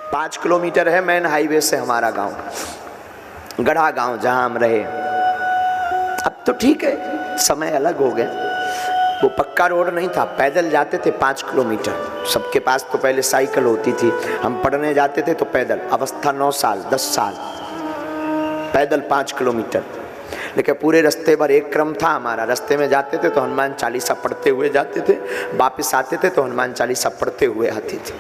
5 kilometre है main highway से हमारा गांव, गढ़ा गांव जहां हम रहे। अब तो ठीक है, समय अलग हो गया। वो पक्का रोड नहीं था, पैदल जाते थे 5 किलोमीटर। सबके पास तो पहले साइकिल होती थी, हम पढ़ने जाते थे तो पैदल। अवस्था 9 साल 10 साल पैदल 5 किलोमीटर। लेकिन पूरे रास्ते भर एक क्रम था हमारा। रास्ते में जाते थे तो हनुमान चालीसा पढ़ते हुए जाते थे, वापस आते थे तो हनुमान चालीसा पढ़ते हुए आते थे।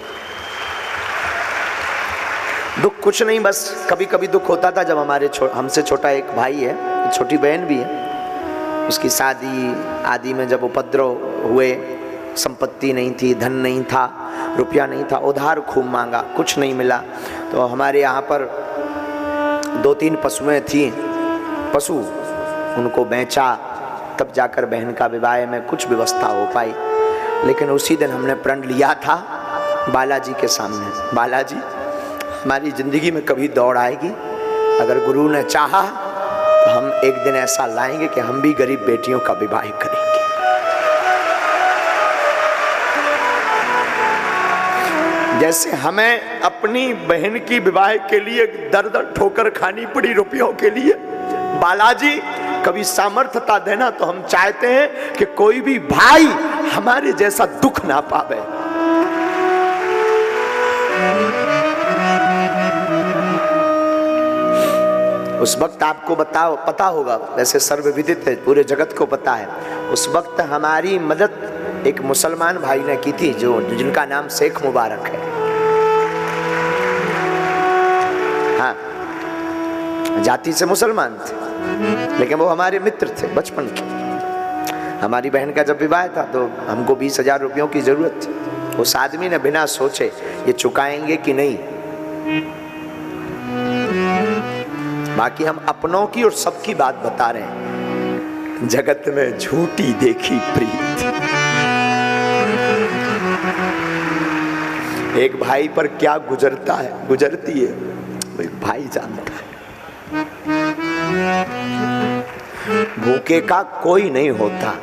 दुख कुछ नहीं, बस कभी कभी दुख होता था जब हमारे हमसे छोटा एक भाई है, छोटी बहन भी है, उसकी शादी आदि में जब उपद्रव हुए, संपत्ति नहीं थी, धन नहीं था, रुपया नहीं था, उधार खूब मांगा, कुछ नहीं मिला। तो हमारे यहाँ पर 2-3 पशुएं थी, पशु उनको बेचा, तब जाकर बहन का विवाह में कुछ व्यवस्था हो पाई। लेकिन उसी दिन हमने प्रण लिया था बालाजी के सामने, बालाजी हमारी जिंदगी में कभी दौड़ आएगी, अगर गुरु ने चाहा तो हम एक दिन ऐसा लाएंगे कि हम भी गरीब बेटियों का विवाह करेंगे। जैसे हमें अपनी बहन की विवाह के लिए दर ठोकर खानी पड़ी रुपयों के लिए, बालाजी कभी सामर्थ्यता देना तो हम चाहते हैं कि कोई भी भाई हमारे जैसा दुख ना पावे। उस वक्त आपको पता होगा, वैसे सर्वविदित है, पूरे जगत को पता है, उस वक्त हमारी मदद एक मुसलमान भाई ने की थी, जिनका नाम शेख मुबारक है। हाँ, जाति से मुसलमान थे लेकिन वो हमारे मित्र थे बचपन के। हमारी बहन का जब विवाह था तो हमको 20,000 रुपयों की जरूरत थी। उस आदमी ने बिना सोचे ये चुकाएंगे कि नहीं, बाकी हम अपनों की और सबकी बात बता रहे हैं। जगत में झूठी देखी प्रीत, एक भाई पर क्या गुजरता है, गुजरती है, वो एक भाई जानता है। भूखे का कोई नहीं होता।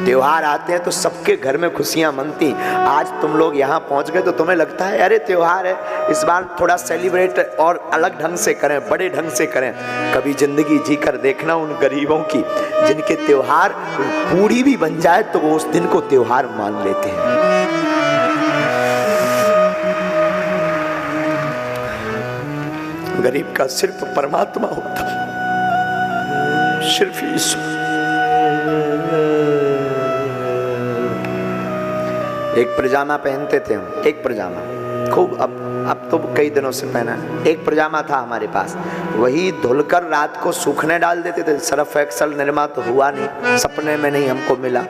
त्योहार आते हैं तो सबके घर में खुशियां मनती। आज तुम लोग यहाँ पहुँच गए तो तुम्हें लगता है अरे त्योहार है, इस बार थोड़ा सेलिब्रेट और अलग ढंग से करें, बड़े ढंग से करें। कभी जिंदगी जी कर देखना उन गरीबों की जिनके त्योहार पूरी भी बन जाए तो वो उस दिन को त्योहार मान लेते हैं। गरीब का सिर्फ परमात्मा होता है, सिर्फ ईश्वर। एक पजामा पहनते थे हम, एक पजामा खूब, अब तो कई दिनों से पहना है। एक पजामा था हमारे पास, वही धुलकर रात को सूखने डाल देते थे। सर्फ एक्सल निरमा तो हुआ नहीं, सपने में नहीं हमको मिला।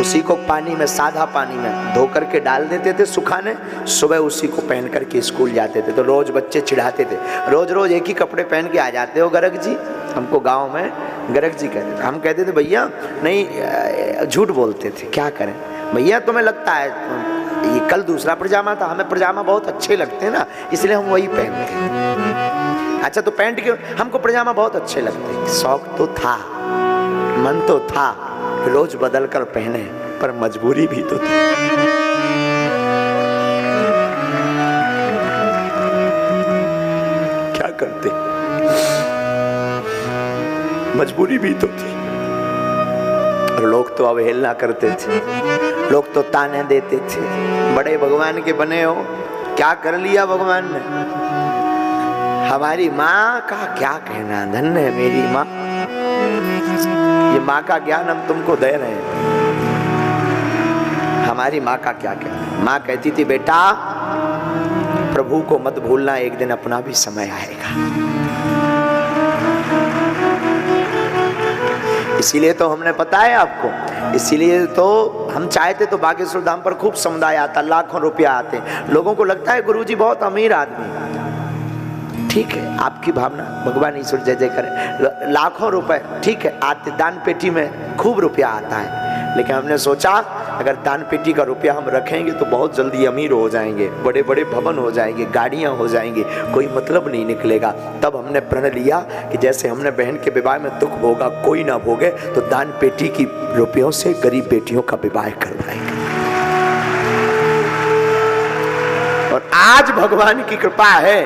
उसी को पानी में, सादा पानी में धो करके डाल देते थे सुखाने, सुबह उसी को पहन करके स्कूल जाते थे। तो रोज बच्चे चिढ़ाते थे, रोज रोज एक ही कपड़े पहन के आ जाते हो गर्ग जी। हमको गाँव में गर्ग जी कहते थे। हम कहते थे भैया नहीं, झूठ बोलते थे, क्या करें भैया, तुम्हें लगता है ये कल दूसरा पजामा था, हमें पजामा बहुत अच्छे लगते हैं ना, इसलिए हम वही पहनते हैं। अच्छा तो पैंट क्यों, हमको पजामा बहुत अच्छे लगते हैं। शौक तो था, मन तो था, रोज बदल कर पहने, पर मजबूरी भी तो थी। क्या करते, मजबूरी भी तो थी। और लोग तो अवहेलना करते थे, लोग तो ताने देते थे, बड़े भगवान के बने हो, क्या कर लिया भगवान ने। हमारी माँ का क्या कहना, धन्य है मेरी माँ, ये माँ का ज्ञान हम तुमको दे रहे हैं। हमारी माँ का क्या कहना, माँ कहती थी बेटा प्रभु को मत भूलना, एक दिन अपना भी समय आएगा। इसीलिए तो हमने बताया आपको, इसीलिए तो हम चाहते तो बागेश्वर धाम पर खूब समुदाय आता, लाखों रुपया आते। लोगों को लगता है गुरुजी बहुत अमीर आदमी, ठीक है आपकी भावना, भगवान ईश्वर जय जय करे। लाखों रुपए ठीक है आते, दान पेटी में खूब रुपया आता है। लेकिन हमने सोचा अगर दान पेटी का रुपया हम रखेंगे तो बहुत जल्दी अमीर हो जाएंगे, बड़े बड़े भवन हो जाएंगे, गाड़ियां हो जाएंगी, कोई मतलब नहीं निकलेगा। तब हमने प्रण लिया कि जैसे हमने बहन के विवाह में दुख भोगा, कोई ना भोगे, तो दान पेटी की रुपयों से गरीब बेटियों का विवाह करवाएंगे। और आज भगवान की कृपा है,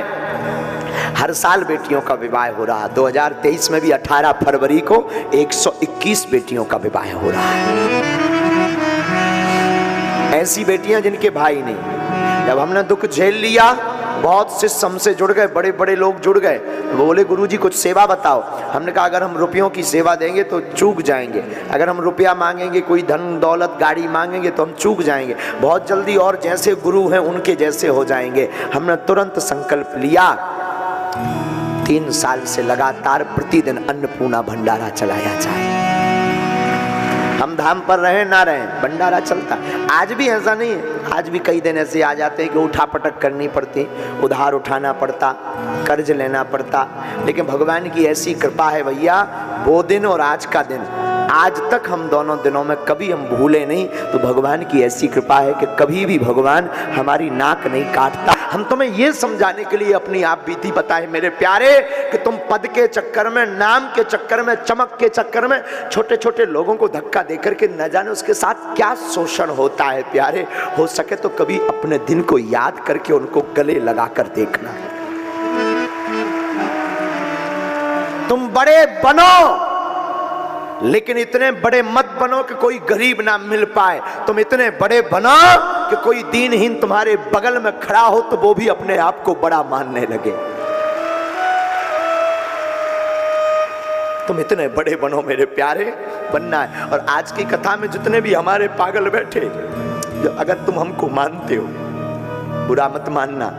हर साल बेटियों का विवाह हो रहा है। 2023 में भी 18 फरवरी को 121 बेटियों का विवाह हो रहा है। ऐसी बेटियां जिनके भाई नहीं। जब हमने दुख झेल लिया, बहुत से हमसे जुड़ गए, बड़े बड़े लोग जुड़ गए, बोले गुरुजी कुछ सेवा बताओ। हमने कहा अगर हम रुपयों की सेवा देंगे तो चूक जाएंगे, अगर हम रुपया मांगेंगे, कोई धन दौलत गाड़ी मांगेंगे तो हम चूक जाएंगे बहुत जल्दी, और जैसे गुरु हैं उनके जैसे हो जाएंगे। हमने तुरंत संकल्प लिया, 3 साल से लगातार प्रतिदिन अन्नपूर्णा भंडारा चलाया जाए। हम धाम पर रहे ना रहे, भंडारा चलता। आज भी ऐसा नहीं है, आज भी कई दिन ऐसे आ जाते हैं कि उठा पटक करनी पड़ती, उधार उठाना पड़ता, कर्ज लेना पड़ता, लेकिन भगवान की ऐसी कृपा है भैया, वो दिन और आज का दिन, आज तक हम दोनों दिनों में कभी हम भूले नहीं। तो भगवान की ऐसी कृपा है कि कभी भी भगवान हमारी नाक नहीं काटता। हम तुम्हें यह समझाने के लिए अपनी आप बीती बताए मेरे प्यारे, कि तुम पद के चक्कर में, नाम के चक्कर में, चमक के चक्कर में छोटे छोटे लोगों को धक्का देकर के न जाने उसके साथ क्या शोषण होता है। प्यारे, हो सके तो कभी अपने दिन को याद करके उनको गले लगाकर देखना। तुम बड़े बनो, लेकिन इतने बड़े मत बनो कि कोई गरीब ना मिल पाए। तुम इतने बड़े बनो कि कोई दीनहीन तुम्हारे बगल में खड़ा हो तो वो भी अपने आप को बड़ा मानने लगे। तुम इतने बड़े बनो मेरे प्यारे, बनना है। और आज की कथा में जितने भी हमारे पागल बैठे, अगर तुम हमको मानते हो, बुरा मत मानना,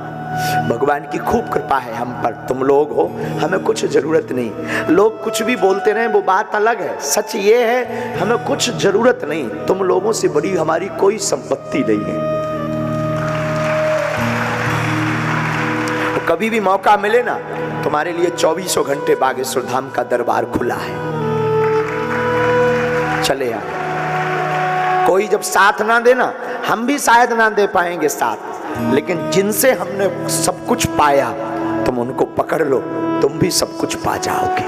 भगवान की खूब कृपा है हम पर। तुम लोग हो, हमें कुछ जरूरत नहीं। लोग कुछ भी बोलते रहे वो बात अलग है, सच ये है हमें कुछ जरूरत नहीं। तुम लोगों से बड़ी हमारी कोई संपत्ति नहीं है। तो कभी भी मौका मिले ना, तुम्हारे लिए 24 घंटे बागेश्वर धाम का दरबार खुला है, चले आ। कोई जब साथ ना देना, हम भी शायद ना दे पाएंगे साथ, लेकिन जिनसे हमने सब कुछ पाया तुम उनको पकड़ लो, तुम भी सब कुछ पा जाओगे।